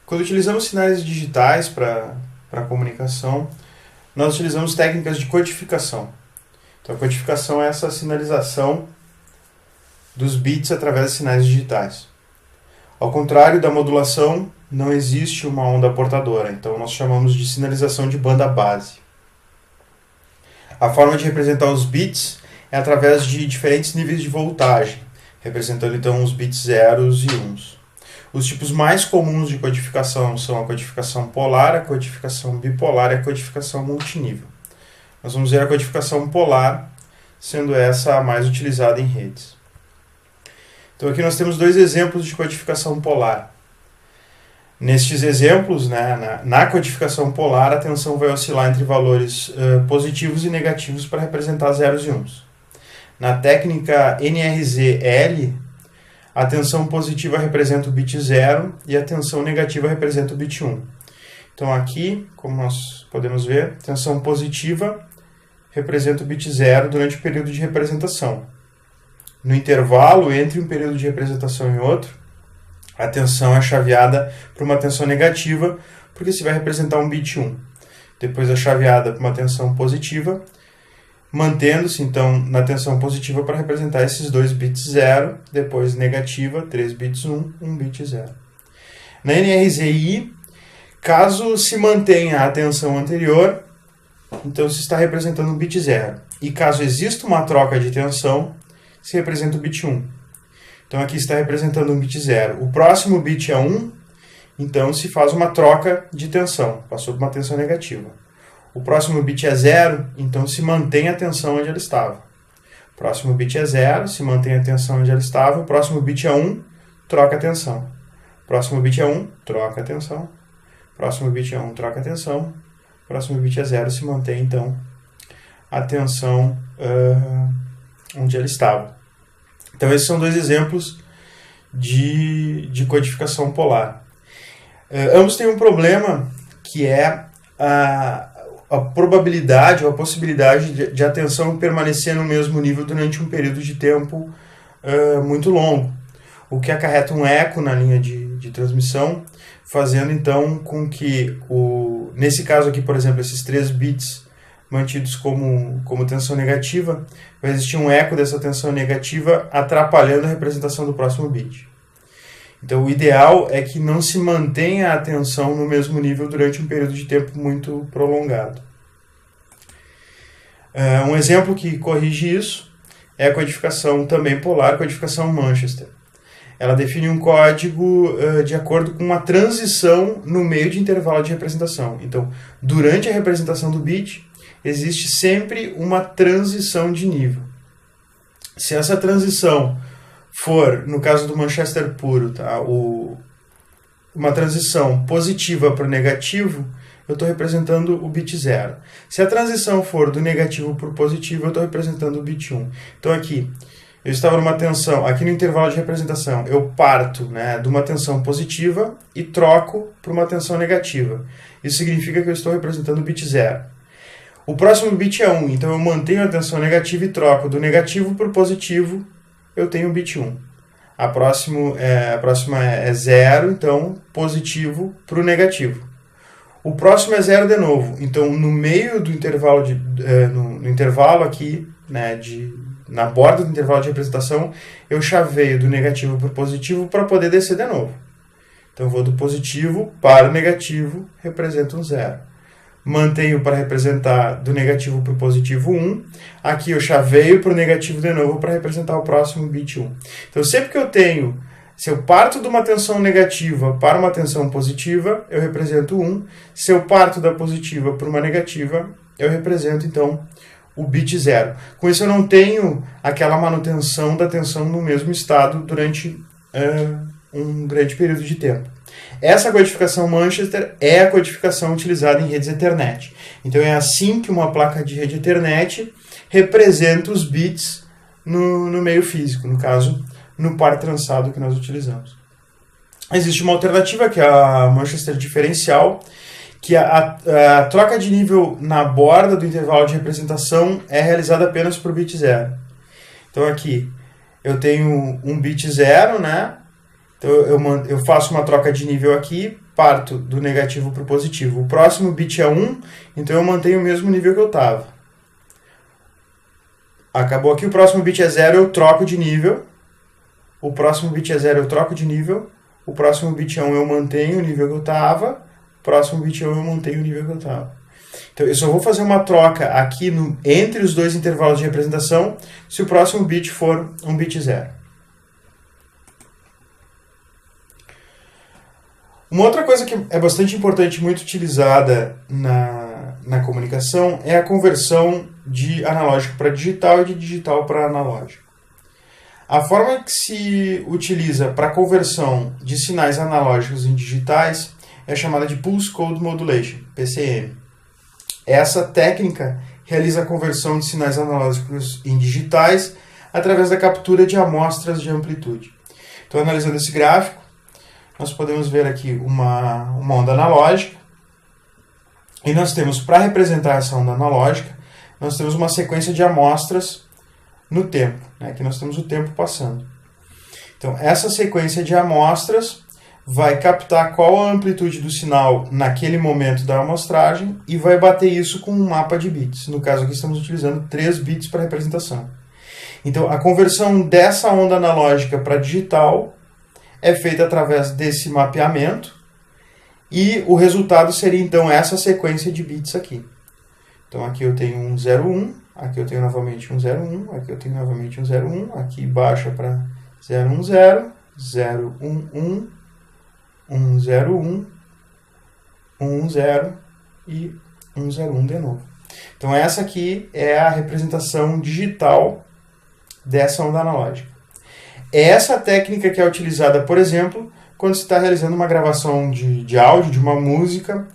Quando utilizamos sinais digitais para comunicação, nós utilizamos técnicas de codificação. Então, a codificação é essa sinalização dos bits através de sinais digitais. Ao contrário da modulação, não existe uma onda portadora, então nós chamamos de sinalização de banda base. A forma de representar os bits é através de diferentes níveis de voltagem, representando então os bits zeros e uns. Os tipos mais comuns de codificação são a codificação polar, a codificação bipolar e a codificação multinível. Nós vamos ver a codificação polar, sendo essa a mais utilizada em redes. Então aqui nós temos dois exemplos de codificação polar. Nestes exemplos, na codificação polar, a tensão vai oscilar entre valores positivos e negativos para representar zeros e uns. Na técnica NRZ-L, a tensão positiva representa o bit 0 e a tensão negativa representa o bit 1. Então aqui, como nós podemos ver, a tensão positiva representa o bit 0 durante o período de representação. No intervalo entre um período de representação e outro, a tensão é chaveada para uma tensão negativa, porque se vai representar um bit 1. Depois é chaveada para uma tensão positiva, mantendo-se então na tensão positiva para representar esses dois bits 0, depois negativa, 3 bits 1, 1 bit 0. Na NRZ-I, caso se mantenha a tensão anterior, então se está representando um bit 0. E caso exista uma troca de tensão, se representa o bit 1. Então aqui está representando um bit 0. O próximo bit é 1, então se faz uma troca de tensão, passou por uma tensão negativa. O próximo bit é 0, então se mantém a tensão onde ela estava. O próximo bit é 0, se mantém a tensão onde ela estava. O próximo bit é 1, troca a tensão. O próximo bit é 1, troca a tensão. O próximo bit é 1, troca a tensão. O próximo bit é 0, se mantém então a tensão onde ela estava. Então esses são dois exemplos de codificação polar. Ambos têm um problema que é a probabilidade ou a possibilidade de a tensão permanecer no mesmo nível durante um período de tempo muito longo, o que acarreta um eco na linha de transmissão, fazendo então com que, nesse caso aqui, por exemplo, esses 3 bits mantidos como tensão negativa, vai existir um eco dessa tensão negativa atrapalhando a representação do próximo bit. Então, o ideal é que não se mantenha a tensão no mesmo nível durante um período de tempo muito prolongado. Um exemplo que corrige isso é a codificação também polar, a codificação Manchester. Ela define um código de acordo com uma transição no meio de intervalo de representação. Então, durante a representação do bit, existe sempre uma transição de nível. Se essa transição for, no caso do Manchester puro, tá, uma transição positiva para o negativo, eu estou representando o bit 0. Se a transição for do negativo para o positivo, eu estou representando o bit 1. Então aqui, eu estava numa tensão, aqui no intervalo de representação, eu parto de uma tensão positiva e troco para uma tensão negativa. Isso significa que eu estou representando o bit 0. O próximo bit é 1, então eu mantenho a tensão negativa e troco do negativo para o positivo, eu tenho o bit 1. A próxima é 0, então positivo para o negativo. O próximo é 0 de novo, então no meio do intervalo, no intervalo aqui, na borda do intervalo de representação, eu chaveio do negativo para o positivo para poder descer de novo. Então eu vou do positivo para o negativo, representa um 0. Mantenho para representar do negativo para o positivo 1. Aqui eu chaveio para o negativo de novo para representar o próximo bit 1. Então sempre que se eu parto de uma tensão negativa para uma tensão positiva, eu represento 1. Se eu parto da positiva para uma negativa, eu represento então o bit 0. Com isso eu não tenho aquela manutenção da tensão no mesmo estado durante um grande período de tempo. Essa codificação Manchester é a codificação utilizada em redes Ethernet. Então é assim que uma placa de rede Ethernet representa os bits no meio físico, no caso, no par trançado que nós utilizamos. Existe uma alternativa que é a Manchester diferencial, que a troca de nível na borda do intervalo de representação é realizada apenas por bit 0. Então aqui eu tenho um bit 0, Então eu faço uma troca de nível aqui parto do negativo para o positivo. O próximo bit é 1, então eu mantenho o mesmo nível que eu estava. Acabou aqui, o próximo bit é 0, eu troco de nível. O próximo bit é 0, eu troco de nível. O próximo bit é 1, eu mantenho o nível que eu estava. O próximo bit é 1, eu mantenho o nível que eu estava. Então, eu só vou fazer uma troca aqui entre os dois intervalos de representação se o próximo bit for um bit 0. Uma outra coisa que é bastante importante, muito utilizada na comunicação, é a conversão de analógico para digital e de digital para analógico. A forma que se utiliza para a conversão de sinais analógicos em digitais é chamada de Pulse Code Modulation, PCM. Essa técnica realiza a conversão de sinais analógicos em digitais através da captura de amostras de amplitude. Então, analisando esse gráfico, nós podemos ver aqui uma onda analógica, e nós temos, para representar essa onda analógica, nós temos uma sequência de amostras no tempo, né? Aqui nós temos o tempo passando. Então, essa sequência de amostras vai captar qual a amplitude do sinal naquele momento da amostragem e vai bater isso com um mapa de bits. No caso aqui estamos utilizando 3 bits para representação. Então, a conversão dessa onda analógica para digital é feita através desse mapeamento e o resultado seria então essa sequência de bits aqui. Então aqui eu tenho um 01, aqui eu tenho novamente um 01, aqui eu tenho novamente um 01, aqui baixa para 010, 011, 101, 10 e 101 de novo. Então essa aqui é a representação digital dessa onda analógica. É essa técnica que é utilizada, por exemplo, quando se está realizando uma gravação de áudio, de uma música,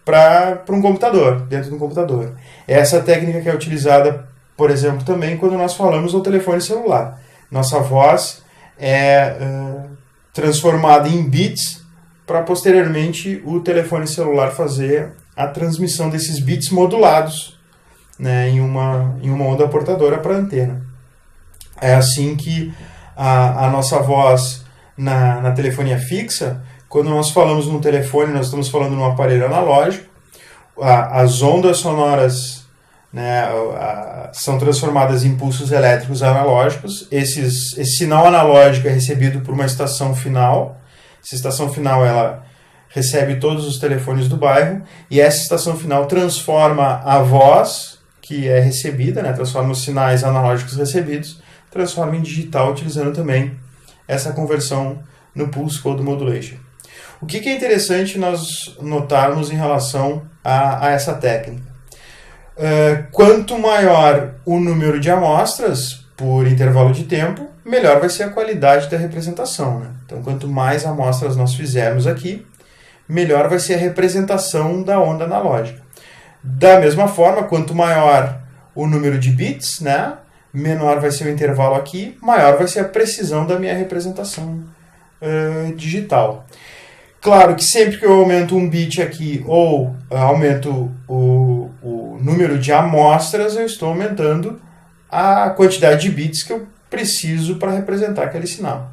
para um computador, dentro de um computador. É essa técnica que é utilizada, por exemplo, também quando nós falamos ao telefone celular. Nossa voz é transformada em bits para posteriormente o telefone celular fazer a transmissão desses bits modulados, né, em uma onda portadora para a antena. É assim que a nossa voz na telefonia fixa, quando nós falamos no telefone, nós estamos falando num aparelho analógico, as ondas sonoras, né, são transformadas em pulsos elétricos analógicos. Esse sinal analógico é recebido por uma estação final. Essa estação final ela recebe todos os telefones do bairro e essa estação final transforma a voz que é recebida, né, transforma os sinais analógicos recebidos, transforma em digital, utilizando também essa conversão no Pulse Code Modulation. O que é interessante nós notarmos em relação a essa técnica? Quanto maior o número de amostras por intervalo de tempo, melhor vai ser a qualidade da representação, né? Então, quanto mais amostras nós fizermos aqui, melhor vai ser a representação da onda analógica. Da mesma forma, quanto maior o número de bits, né, menor vai ser o intervalo aqui, maior vai ser a precisão da minha representação digital. Claro que sempre que eu aumento um bit aqui ou aumento o número de amostras, eu estou aumentando a quantidade de bits que eu preciso para representar aquele sinal.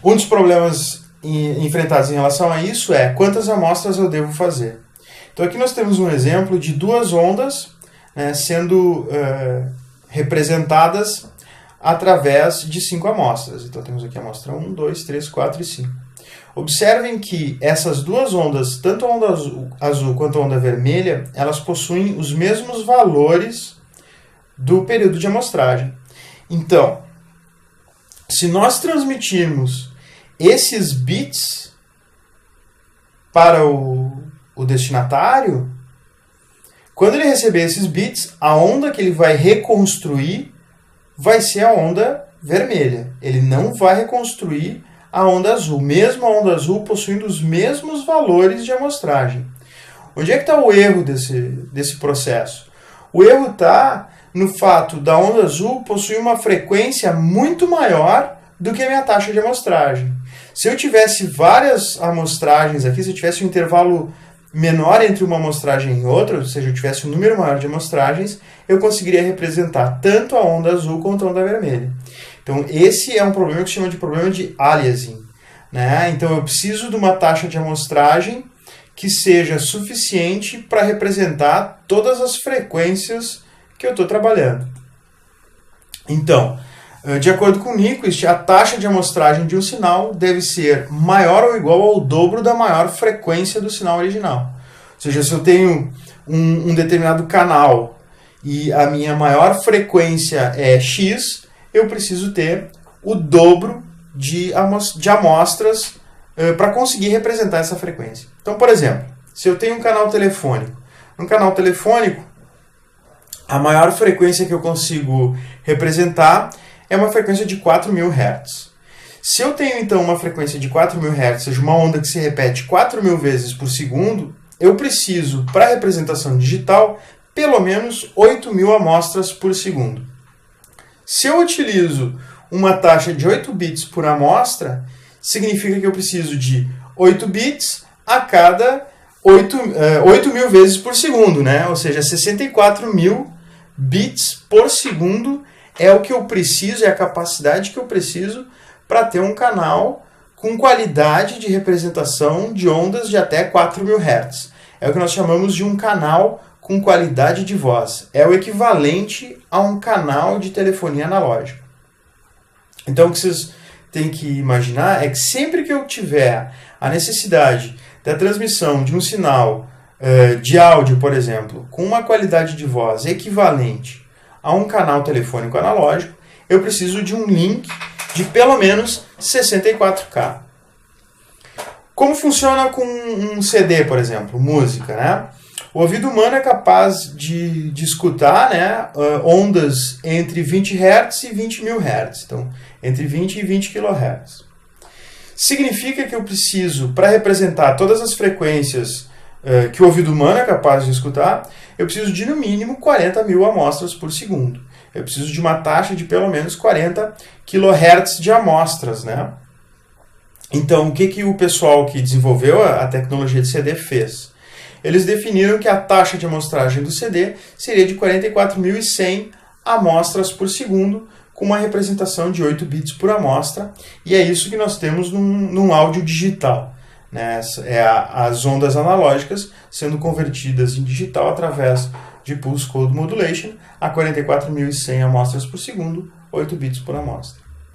Um dos problemas enfrentados em relação a isso é quantas amostras eu devo fazer. Então aqui nós temos um exemplo de duas ondas, né, sendo representadas através de 5 amostras. Então temos aqui a amostra 1, 2, 3, 4 e 5. Observem que essas duas ondas, tanto a onda azul quanto a onda vermelha, elas possuem os mesmos valores do período de amostragem. Então, se nós transmitirmos esses bits para o destinatário, quando ele receber esses bits, a onda que ele vai reconstruir vai ser a onda vermelha. Ele não vai reconstruir a onda azul, mesmo a onda azul possuindo os mesmos valores de amostragem. Onde é que está o erro desse processo? O erro está no fato da onda azul possuir uma frequência muito maior do que a minha taxa de amostragem. Se eu tivesse várias amostragens aqui, se eu tivesse um intervalo menor entre uma amostragem e outra, ou seja, eu tivesse um número maior de amostragens, eu conseguiria representar tanto a onda azul quanto a onda vermelha. Então, esse é um problema que se chama de problema de aliasing. né? Então eu preciso de uma taxa de amostragem que seja suficiente para representar todas as frequências que eu estou trabalhando. Então, de acordo com o Nyquist, a taxa de amostragem de um sinal deve ser maior ou igual ao dobro da maior frequência do sinal original. Ou seja, se eu tenho um determinado canal e a minha maior frequência é X, eu preciso ter o dobro de amostras para conseguir representar essa frequência. Então, por exemplo, se eu tenho um canal telefônico, no canal telefônico, a maior frequência que eu consigo representar é uma frequência de 4.000 Hz. Se eu tenho, então, uma frequência de 4.000 Hz, seja, uma onda que se repete 4.000 vezes por segundo, eu preciso, para a representação digital, pelo menos 8.000 amostras por segundo. Se eu utilizo uma taxa de 8 bits por amostra, significa que eu preciso de 8 bits a cada 8.000 vezes por segundo, né? Ou seja, 64.000 bits por segundo é o que eu preciso, é a capacidade que eu preciso para ter um canal com qualidade de representação de ondas de até 4.000 Hz. É o que nós chamamos de um canal com qualidade de voz. É o equivalente a um canal de telefonia analógica. Então, o que vocês têm que imaginar é que sempre que eu tiver a necessidade da transmissão de um sinal de áudio, por exemplo, com uma qualidade de voz equivalente a um canal telefônico analógico, eu preciso de um link de pelo menos 64K. Como funciona com um CD, por exemplo, música, né? O ouvido humano é capaz de escutar, né, ondas entre 20 Hz e 20.000 Hz, então entre 20 e 20 kHz. Significa que eu preciso, para representar todas as frequências que o ouvido humano é capaz de escutar, eu preciso de no mínimo 40.000 amostras por segundo. Eu preciso de uma taxa de pelo menos 40 kHz de amostras, né? Então, o que o pessoal que desenvolveu a tecnologia de CD fez? Eles definiram que a taxa de amostragem do CD seria de 44.100 amostras por segundo, com uma representação de 8 bits por amostra, e é isso que nós temos num áudio digital, né? As ondas analógicas sendo convertidas em digital através de Pulse Code Modulation a 44.100 amostras por segundo, 8 bits por amostra.